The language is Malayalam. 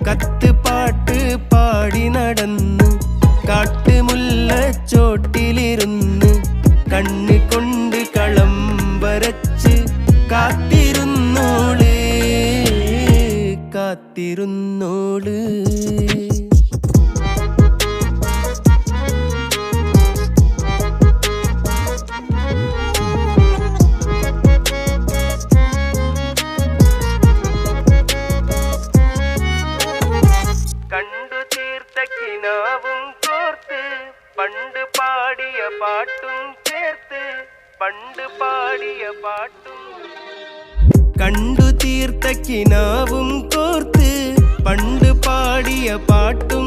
കത്ത് പാട്ട് പാടി നടന്ന് കാട്ടുമുല്ലച്ചോട്ടിലിരുന്ന് കണ്ണ് കൊണ്ട് കളം വരച്ച് കാത്തിരുന്നോള് കാത്തിരുന്നോള്. കണ്ടു തീർത്ത കിനാവും കോർത്ത് പണ്ട് പാടിയ പാട്ടും ചേർത്ത് പണ്ട് പാടിയ പാട്ടും. കണ്ടു തീർത്ത കിനാവും കോർത്ത് പണ്ട് പാടിയ പാട്ടും